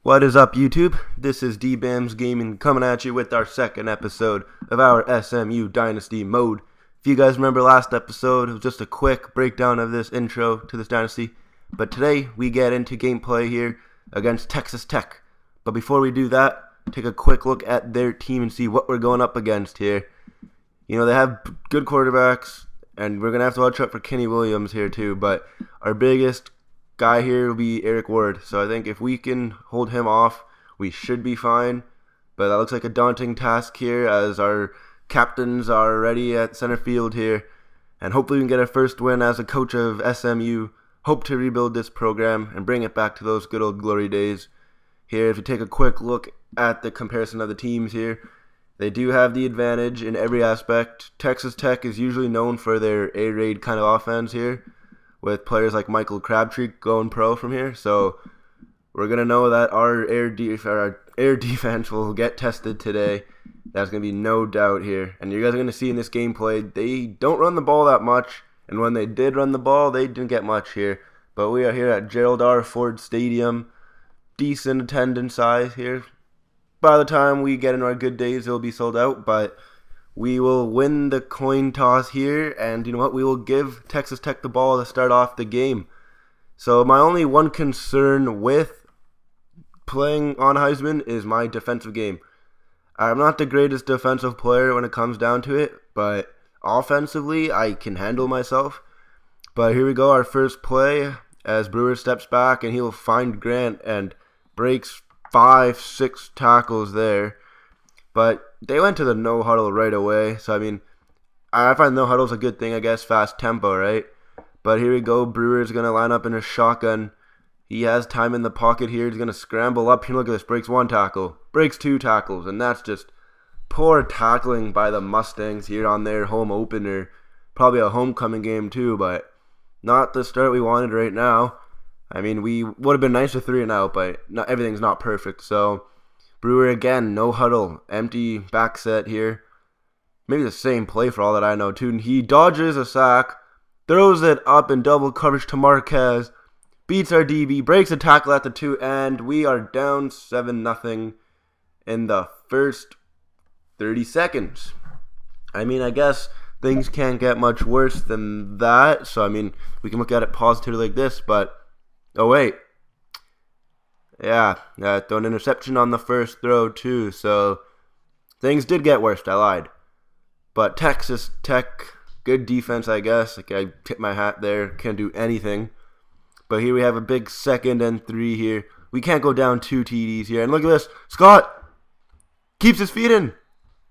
What is up, YouTube? This is DBAMZ Gaming coming at you with our second episode of our SMU Dynasty mode. If you guys remember last episode, it was just a quick breakdown of this intro to this Dynasty. But today, we get into gameplay here against Texas Tech. But before we do that, take a quick look at their team and see what we're going up against here. You know, they have good quarterbacks, and we're going to have to watch out for Kenny Williams here too. But our biggest guy here will be Eric Ward, so I think if we can hold him off, we should be fine. But that looks like a daunting task here, as our captains are ready at center field here, and hopefully we can get our first win as a coach of SMU. Hope to rebuild this program and bring it back to those good old glory days. Here, if you take a quick look at the comparison of the teams here, they do have the advantage in every aspect. Texas Tech is usually known for their air raid kind of offense here, with players like Michael Crabtree going pro from here. So we're going to know that our air defense will get tested today. There's going to be no doubt here. And you guys are going to see in this gameplay, they don't run the ball that much. And when they did run the ball, they didn't get much here. But we are here at Gerald R. Ford Stadium. Decent attendance size here. By the time we get into our good days, it'll be sold out. But we will win the coin toss here, and you know what? We will give Texas Tech the ball to start off the game. So my only one concern with playing on Heisman is my defensive game. I'm not the greatest defensive player when it comes down to it, but offensively, I can handle myself. But here we go, our first play, as Brewer steps back, and he'll find Grant and breaks 5-6 tackles there. But they went to the no huddle right away. So, I mean, I find no huddle's a good thing, I guess. Fast tempo, right? But here we go. Brewer's going to line up in a shotgun. He has time in the pocket here. He's going to scramble up here. Look at this. Breaks one tackle. Breaks two tackles. And that's just poor tackling by the Mustangs here on their home opener. Probably a homecoming game too, but not the start we wanted right now. I mean, we would have been nice with 3-0, but everything's not perfect. So Brewer again, no huddle, empty back set here. Maybe the same play for all that I know too. And he dodges a sack, throws it up in double coverage to Marquez, beats our DB, breaks a tackle at the 2, and we are down 7-0 in the first 30 seconds. I mean, I guess things can't get much worse than that. So, I mean, we can look at it positively like this, but oh wait. Yeah, throw an interception on the first throw too, so things did get worse. I lied. But Texas Tech, good defense, I guess. Like, I tip my hat there. Can't do anything. But here we have a big 2nd and 3 here. We can't go down 2 TDs here. And look at this. Scott keeps his feet in.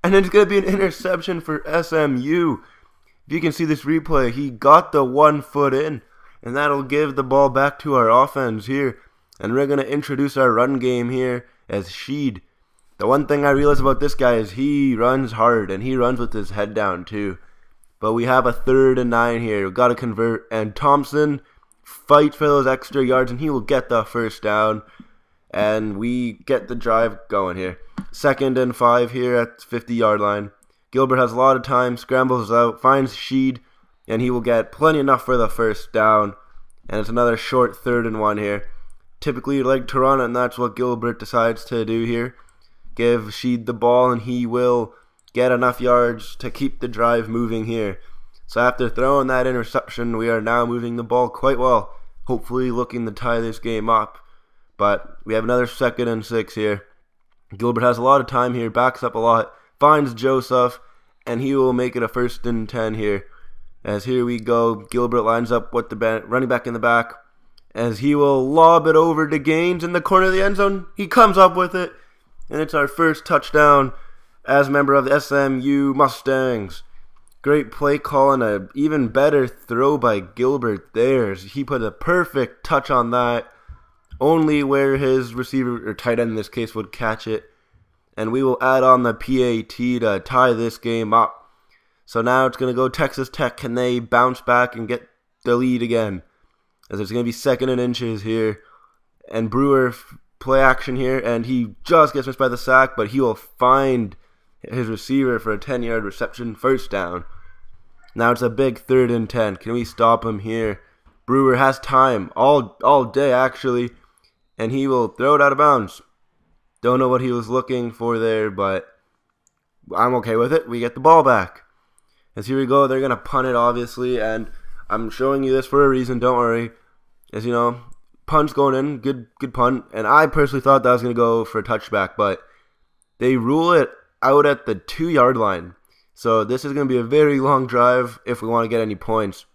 And then it's going to be an interception for SMU. If you can see this replay, he got the 1 foot in. And that'll give the ball back to our offense here. And we're going to introduce our run game here as Sheed. The one thing I realize about this guy is he runs hard, and he runs with his head down too. But we have a 3rd and 9 here. We've got to convert. And Thompson fights for those extra yards, and he will get the first down. And we get the drive going here. 2nd and 5 here at the 50-yard line. Gilbert has a lot of time, scrambles out, finds Sheed, and he will get plenty enough for the first down. And it's another short 3rd and 1 here. Typically, you like to run, and that's what Gilbert decides to do here. Give Sheed the ball, and he will get enough yards to keep the drive moving here. So after throwing that interception, we are now moving the ball quite well, hopefully looking to tie this game up. But we have another 2nd and 6 here. Gilbert has a lot of time here, backs up a lot, finds Joseph, and he will make it a 1st and 10 here. As here we go, Gilbert lines up with the running back in the back, as he will lob it over to Gaines in the corner of the end zone. He comes up with it, and it's our first touchdown as a member of the SMU Mustangs. Great play call and an even better throw by Gilbert there. He put a perfect touch on that, only where his receiver, or tight end in this case, would catch it. And we will add on the PAT to tie this game up. So now it's going to go Texas Tech. Can they bounce back and get the lead again? As it's going to be 2nd and inches here. And Brewer play action here. And he just gets missed by the sack. But he will find his receiver for a 10-yard reception, first down. Now it's a big 3rd and 10. Can we stop him here? Brewer has time all day, actually. And he will throw it out of bounds. Don't know what he was looking for there, but I'm okay with it. We get the ball back. As here we go, they're going to punt it, obviously, and I'm showing you this for a reason, don't worry. As you know, punt's going in, good punt, and I personally thought that was going to go for a touchback, but they rule it out at the 2-yard line. So this is going to be a very long drive if we want to get any points.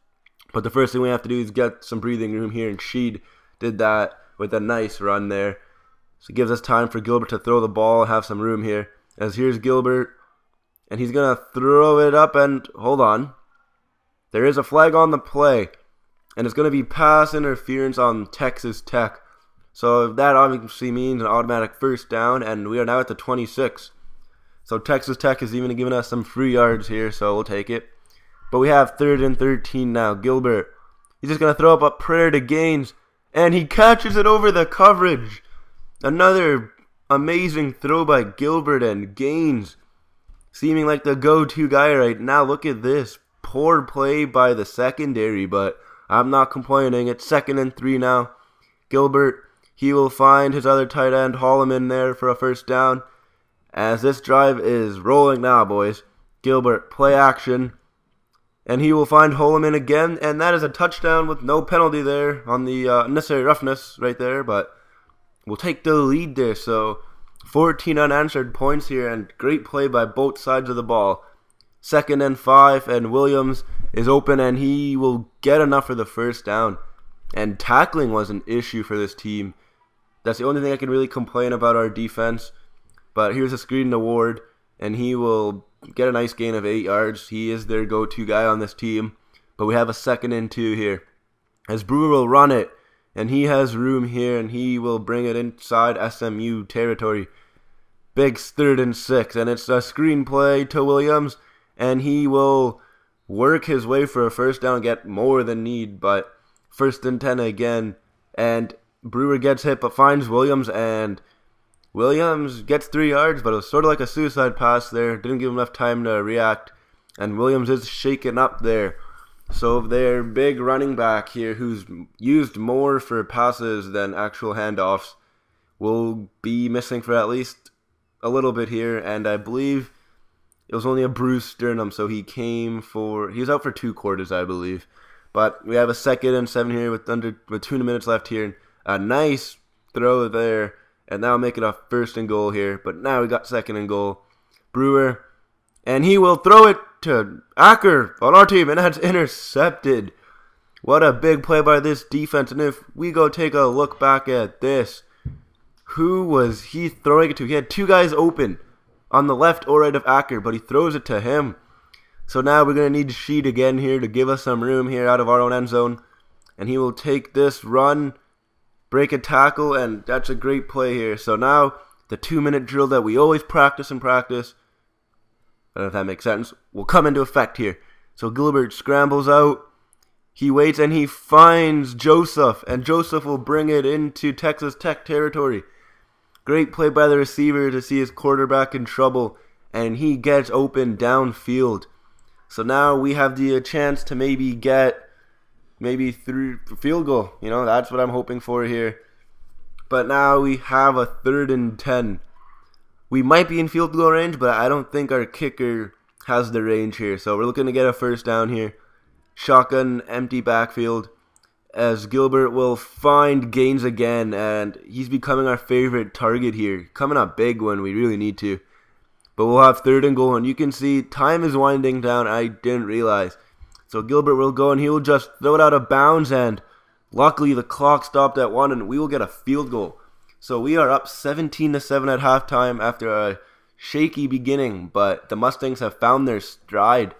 But the first thing we have to do is get some breathing room here, and Sheed did that with a nice run there. So it gives us time for Gilbert to throw the ball, have some room here. As here's Gilbert, and he's going to throw it up, and hold on. There is a flag on the play, and it's going to be pass interference on Texas Tech. So that obviously means an automatic first down, and we are now at the 26. So Texas Tech is even giving us some free yards here, so we'll take it. But we have 3rd and 13 now. Gilbert, he's just going to throw up a prayer to Gaines, and he catches it over the coverage. Another amazing throw by Gilbert, and Gaines seeming like the go-to guy right now. Look at this. Poor play by the secondary, but I'm not complaining. It's 2nd and 3 now. Gilbert, he will find his other tight end, haul him in there for a first down. As this drive is rolling now, boys. Gilbert, play action. And he will find Holloman again, and that is a touchdown with no penalty there on the unnecessary roughness right there, but we'll take the lead there. So 14 unanswered points here, and great play by both sides of the ball. 2nd and 5, and Williams is open, and he will get enough for the first down. And tackling was an issue for this team. That's the only thing I can really complain about our defense. But here's a screen to Ward, and he will get a nice gain of 8 yards. He is their go-to guy on this team. But we have a 2nd and 2 here. As Brewer will run it, and he has room here, and he will bring it inside SMU territory. Big 3rd and 6, and it's a screen play to Williams, and he will work his way for a first down, get more than need, but 1st and 10 again, and Brewer gets hit but finds Williams, and Williams gets 3 yards, but it was sort of like a suicide pass there. Didn't give him enough time to react, and Williams is shaken up there. So their big running back here, who's used more for passes than actual handoffs, will be missing for at least a little bit here, and I believe it was only a bruised sternum, so he was out for 2 quarters, I believe. But we have a 2nd and 7 here with 2 minutes left here, and a nice throw there, and now make it a 1st and goal here. But now we got 2nd and goal. Brewer, and he will throw it to Acker on our team, and that's intercepted. What a big play by this defense, and if we go take a look back at this, who was he throwing it to? He had 2 guys open on the left or right of Acker, but he throws it to him. So now we're going to need Sheed again here to give us some room here out of our own end zone. And he will take this run, break a tackle, and that's a great play here. So now the 2-minute drill that we always practice, I don't know if that makes sense, will come into effect here. So Gilbert scrambles out. He waits and he finds Joseph, and Joseph will bring it into Texas Tech territory. Great play by the receiver to see his quarterback in trouble, and he gets open downfield. So now we have the chance to maybe get through field goal. You know, that's what I'm hoping for here. But now we have a 3rd and 10. We might be in field goal range, but I don't think our kicker has the range here. So we're looking to get a first down here. Shotgun, empty backfield, as Gilbert will find Gaines again, and he's becoming our favorite target here. Coming up big when we really need to. But we'll have 3rd and goal, and you can see time is winding down. I didn't realize. So Gilbert will go, and he will just throw it out of bounds, and luckily the clock stopped at 1, and we will get a field goal. So we are up 17-7 at halftime after a shaky beginning, but the Mustangs have found their stride,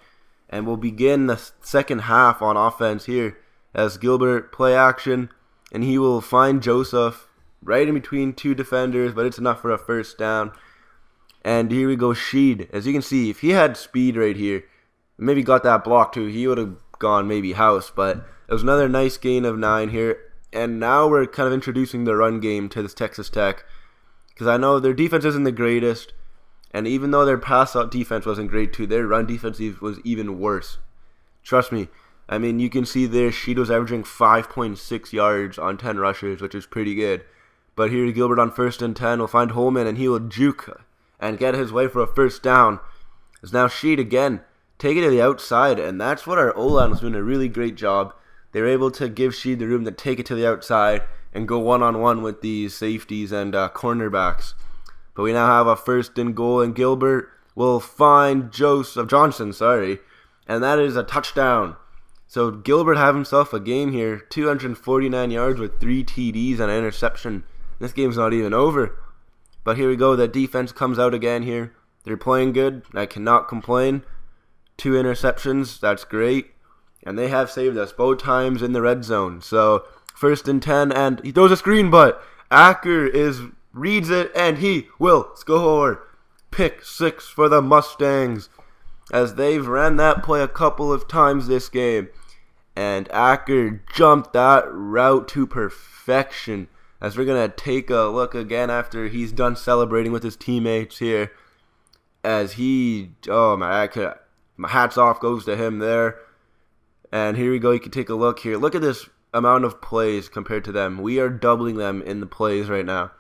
and we'll begin the second half on offense here as Gilbert play action, and he will find Joseph right in between 2 defenders, but it's enough for a first down. And here we go, Sheed. As you can see, if he had speed right here, maybe got that block too, he would have gone maybe house, but it was another nice gain of 9 here. And now we're kind of introducing the run game to this Texas Tech, because I know their defense isn't the greatest, and even though their pass out defense wasn't great too, their run defense was even worse. Trust me. I mean, you can see there Sheed was averaging 5.6 yards on 10 rushes, which is pretty good. But here Gilbert on 1st and 10 will find Holman, and he will juke and get his way for a first down. It's now Sheed again, take it to the outside, and that's what our O-line was doing a really great job. They were able to give Sheed the room to take it to the outside and go one-on-one with these safeties and cornerbacks. But we now have a 1st and goal, and Gilbert will find Johnson, and that is a touchdown. So Gilbert have himself a game here, 249 yards with 3 TDs and an interception. This game's not even over. But here we go, the defense comes out again here. They're playing good, I cannot complain. 2 interceptions, that's great. And they have saved us both times in the red zone. So 1st and 10, and he throws a screen, but Acker reads it, and he will score. Pick 6 for the Mustangs, as they've ran that play a couple of times this game. And Acker jumped that route to perfection. As we're going to take a look again after he's done celebrating with his teammates here. As my hats off goes to him there. And here we go, you can take a look here. Look at this amount of plays compared to them. We are doubling them in the plays right now.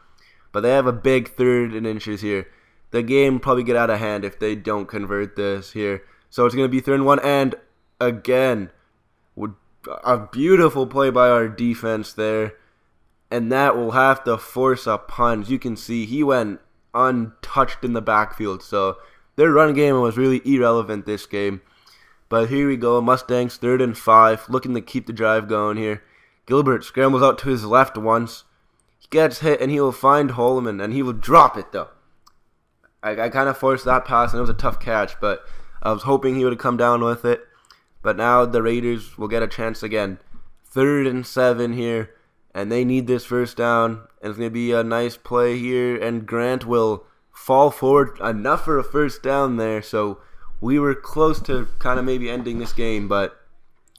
But they have a big 3rd and inches here. The game will probably get out of hand if they don't convert this here. So it's going to be 3rd and 1, and again, a beautiful play by our defense there. And that will have to force a punt. As you can see, he went untouched in the backfield. So their run game was really irrelevant this game. But here we go, Mustangs 3rd and 5, looking to keep the drive going here. Gilbert scrambles out to his left once. He gets hit, and he will find Holman, and he will drop it though. I kind of forced that pass, and it was a tough catch, but I was hoping he would have come down with it. But now the Raiders will get a chance again. 3rd and 7 here. And they need this first down. And it's going to be a nice play here. And Grant will fall forward enough for a first down there. So we were close to kind of maybe ending this game. But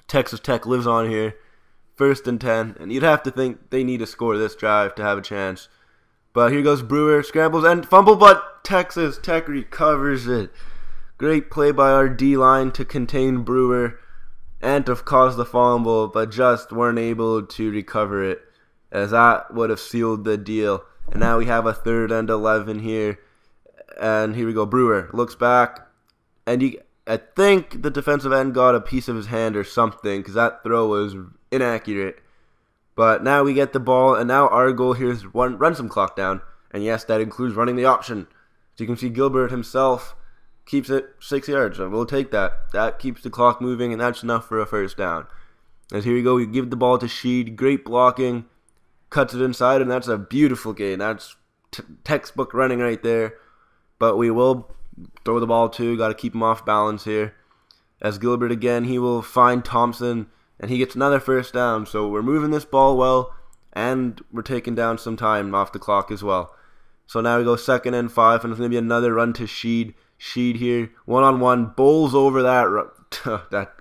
Texas Tech lives on here. 1st and 10. And you'd have to think they need to score this drive to have a chance. But here goes Brewer. Scrambles and fumble. But Texas Tech recovers it. Great play by our D-line to contain Brewer. And to cause the fumble, but just weren't able to recover it, as that would have sealed the deal. And now we have a 3rd and 11 here. And here we go. Brewer looks back, and I think the defensive end got a piece of his hand or something, because that throw was inaccurate. But now we get the ball, and now our goal here is run some clock down. And yes, that includes running the option. So you can see Gilbert himself keeps it 6 yards, and we'll take that. That keeps the clock moving, and that's enough for a first down. As here we go, we give the ball to Sheed, great blocking, cuts it inside, and that's a beautiful gain. That's textbook running right there. But we will throw the ball too, got to keep him off balance here. As Gilbert again, he will find Thompson, and he gets another first down. So we're moving this ball well, and we're taking down some time off the clock as well. So now we go 2nd and 5, and it's going to be another run to Sheed. Sheed here, one-on-one, bowls over that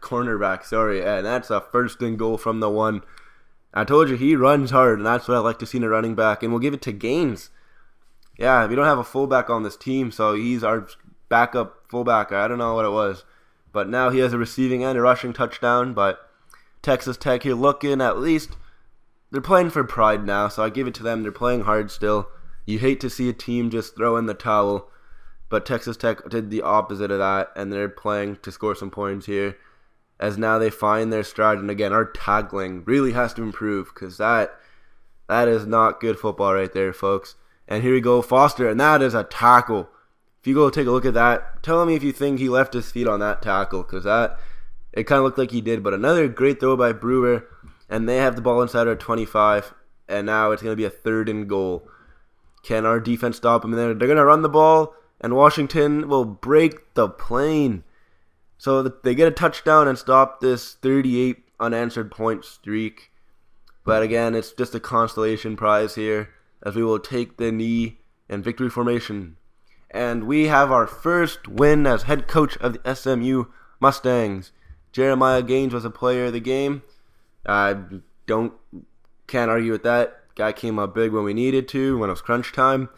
cornerback, and that's a 1st and goal from the 1. I told you, he runs hard, and that's what I like to see in a running back, and we'll give it to Gaines. Yeah, we don't have a fullback on this team, so he's our backup fullback. I don't know what it was, but now he has a receiving and a rushing touchdown. But Texas Tech here looking, at least they're playing for pride now, so I give it to them. They're playing hard still. You hate to see a team just throw in the towel. But Texas Tech did the opposite of that, and they're playing to score some points here. As now they find their stride, and again, our tackling really has to improve, because that is not good football right there, folks. And here we go, Foster, and that is a tackle. If you go take a look at that, tell me if you think he left his feet on that tackle, because it kind of looked like he did. But another great throw by Brewer, and they have the ball inside our 25, and now it's going to be a 3rd and goal. Can our defense stop them? They're going to run the ball, and Washington will break the plane. So they get a touchdown and stop this 38 unanswered point streak. But again, it's just a consolation prize here, as we will take the knee and victory formation. And we have our first win as head coach of the SMU Mustangs. Jeremiah Gaines was a player of the game. Can't argue with that. Guy came up big when we needed to, when it was crunch time.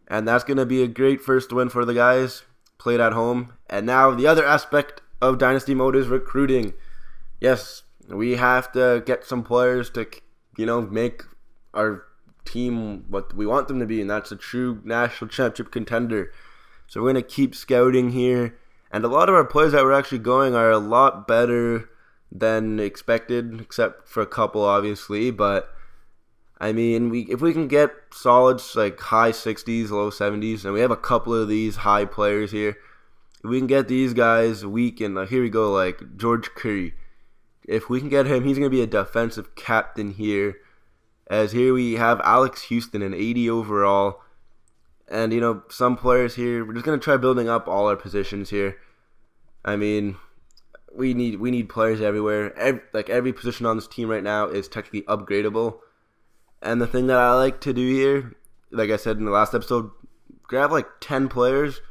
And that's going to be a great first win for the guys. Played at home. And now the other aspect of Dynasty Mode is recruiting. Yes, we have to get some players to, make our team what we want them to be, and that's a true national championship contender. So we're going to keep scouting here. And a lot of our players that we're actually going are a lot better than expected, except for a couple, obviously. But, I mean, if we can get solids like high 60s, low 70s, and we have a couple of these high players here, if we can get these guys weak, and here we go, like George Curry. If we can get him, he's going to be a defensive captain here. As here we have Alex Houston, an 80 overall. And, you know, some players here, we're just going to try building up all our positions here. I mean, we need players everywhere. Every position on this team right now is technically upgradable. And the thing that I like to do here, like I said in the last episode, grab like 10 players.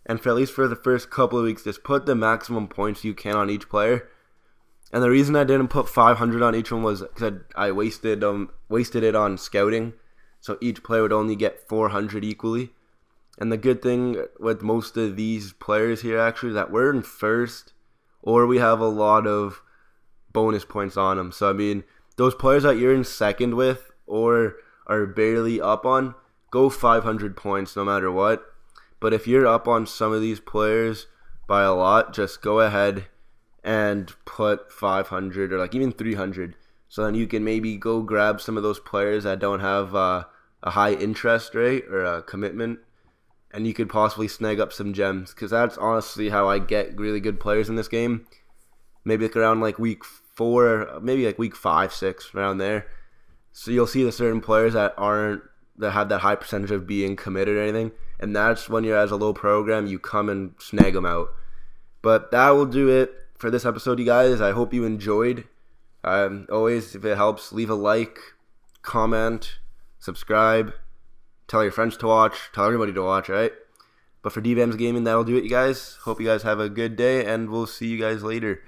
And for at least for the first couple of weeks, just put the maximum points you can on each player. And the reason I didn't put 500 on each one was because I wasted it on scouting. So each player would only get 400 equally. And the good thing with most of these players here actually is that we're in first, or we have a lot of bonus points on them. So I mean, those players that you're in second with or are barely up on, go 500 points no matter what. But if you're up on some of these players by a lot, just go ahead and put 500 or like even 300. So then you can maybe go grab some of those players that don't have a high interest rate or a commitment, and you could possibly snag up some gems, because that's honestly how I get really good players in this game. Maybe like around like week 4, maybe like week 5, 6, around there. So you'll see the certain players that have that high percentage of being committed or anything, and that's when you're as a low program, you come and snag them out. But that will do it for this episode, you guys. I hope you enjoyed. Always, if it helps, leave a like, comment, subscribe, tell your friends to watch, tell everybody to watch, right? But for DBAMZ Gaming, that'll do it, you guys. Hope you guys have a good day, and we'll see you guys later.